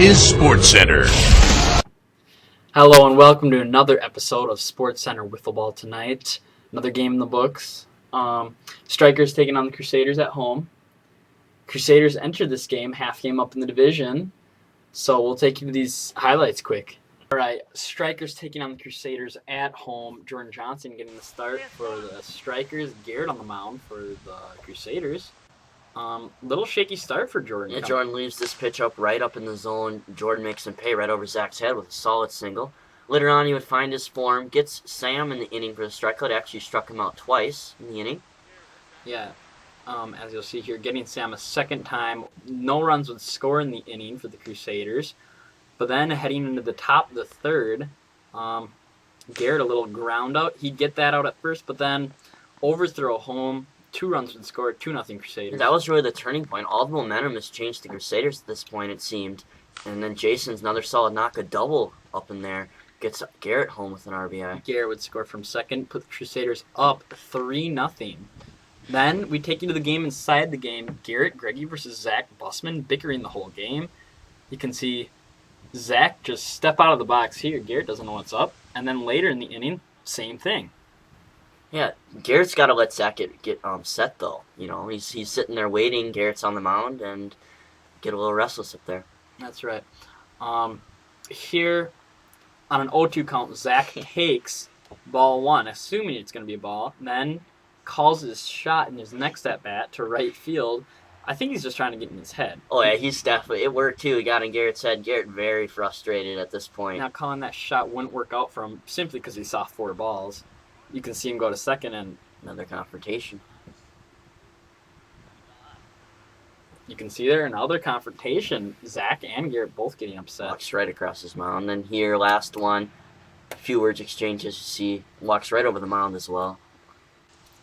is Sportscenter. Hello and welcome to another episode of Sportscenter Wiffleball tonight. Another game in the books. Strikers taking on the Crusaders at home. Crusaders entered this game half game up in the division, so we'll take you to these highlights quick. All right, Strikers taking on the Crusaders at home. Jordan Johnson getting the start for the Strikers. Garrett on the mound for the Crusaders. Little shaky start for Jordan. Yeah, Jordan leaves this pitch right up in the zone. Jordan makes him pay right over Zach's head with a solid single. Later on, he would find his form, gets Sam in the inning for the strikeout. Actually struck him out twice in the inning. Yeah, as you'll see here, getting Sam a second time. No runs would score in the inning for the Crusaders. But then heading into the top of the third, Garrett a little ground out. He'd get that out at first, but then overthrow home. 2 runs would score, 2-0 Crusaders. That was really the turning point. All the momentum has changed to Crusaders at this point, it seemed. And then Jason's another solid knock, a double up in there. Gets Garrett home with an RBI. Garrett would score from second, put the Crusaders up 3-0. Then we take you to the game inside the game. Garrett Greggy versus Zach Bussman bickering the whole game. You can see Zach just step out of the box here. Garrett doesn't know what's up. And then later in the inning, same thing. Yeah, Garrett's got to let Zach get set, though. You know, he's sitting there waiting. Garrett's on the mound and get a little restless up there. That's right. Here, on an 0-2 count, Zach takes ball 1, assuming it's going to be a ball, and then calls his shot in his next at-bat to right field. I think he's just trying to get in his head. Oh, yeah, he's definitely... It worked, too. He got in Garrett's head. Garrett very frustrated at this point. Now, calling that shot wouldn't work out for him simply because he saw 4 balls. You can see him go to second and... Another confrontation. You can see there another confrontation. Zach and Garrett both getting upset. Walks right across his mound. And here, last one. A few words exchanges. You see, walks right over the mound as well.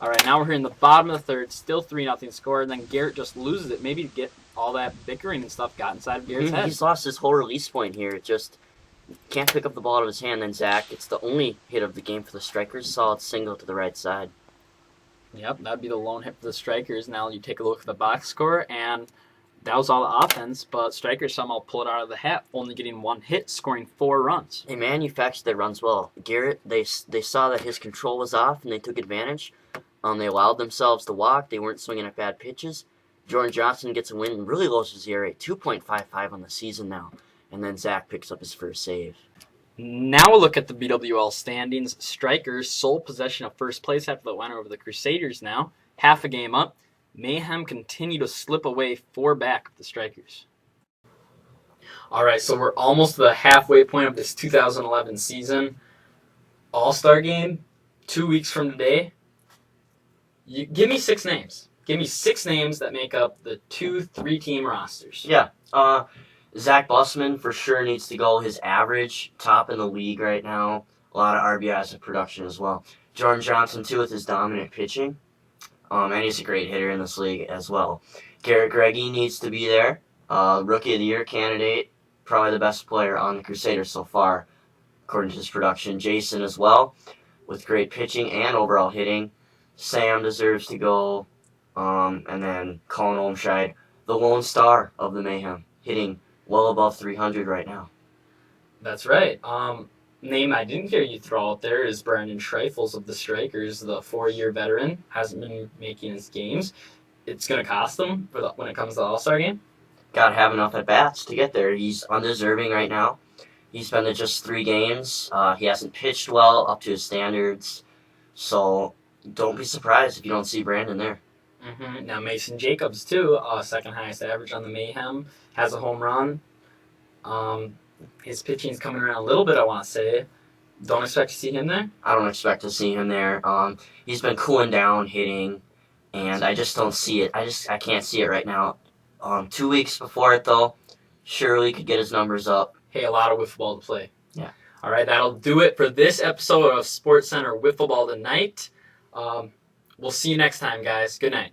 All right, now we're here in the bottom of the third. Still 3-0 score. And then Garrett just loses it. Maybe to get all that bickering and stuff got inside of Garrett's head. He's lost his whole release point here. It just... Can't pick up the ball out of his hand. Then Zach, it's the only hit of the game for the Strikers. Solid single to the right side. Yep, that'd be the lone hit for the Strikers. Now you take a look at the box score, and that was all the offense, but Strikers somehow pull it out of the hat, only getting 1 hit, scoring 4 runs. They manufactured their runs well. Garrett, they saw that his control was off, and they took advantage. They allowed themselves to walk. They weren't swinging at bad pitches. Jordan Johnson gets a win and really lowers his ERA, 2.55 on the season now. And then Zach picks up his first save. Now we'll look at the BWL standings. Strikers sole possession of first place after the win over the Crusaders now. Half a game up. Mayhem continue to slip away 4 back of the Strikers. All right, so we're almost to the halfway point of this 2011 season. All-Star game, 2 weeks from today. Give me 6 names. Give me 6 names that make up the 2 3-team rosters. Yeah, Zach Bussman for sure needs to go. His average, top in the league right now. A lot of RBIs of production as well. Jordan Johnson, too, with his dominant pitching. And he's a great hitter in this league as well. Garrett Greggy needs to be there. Rookie of the Year candidate. Probably the best player on the Crusaders so far, according to his production. Jason as well, with great pitching and overall hitting. Sam deserves to go. And then Colin Olmscheid, the lone star of the Mayhem, hitting well above 300 right now. That's right. Name I didn't hear you throw out there is Brandon Schreifels of the Strikers, the 4-year veteran. Hasn't been making his games. It's going to cost him when it comes to the All-Star game. Got to have enough at-bats to get there. He's undeserving right now. He's been to just 3 games. He hasn't pitched well up to his standards. So don't be surprised if you don't see Brandon there. Mm-hmm. Now Mason Jacobs, too, second highest average on the Mayhem, has a home run. His pitching's coming around a little bit, I want to say. Don't expect to see him there? I don't expect to see him there. He's been cooling down, hitting, and I just don't see it. I can't see it right now. 2 weeks before it, though, surely could get his numbers up. Hey, a lot of wiffle to play. Yeah. All right, that'll do it for this episode of SportsCenter Wiffleball tonight. We'll see you next time, guys. Good night.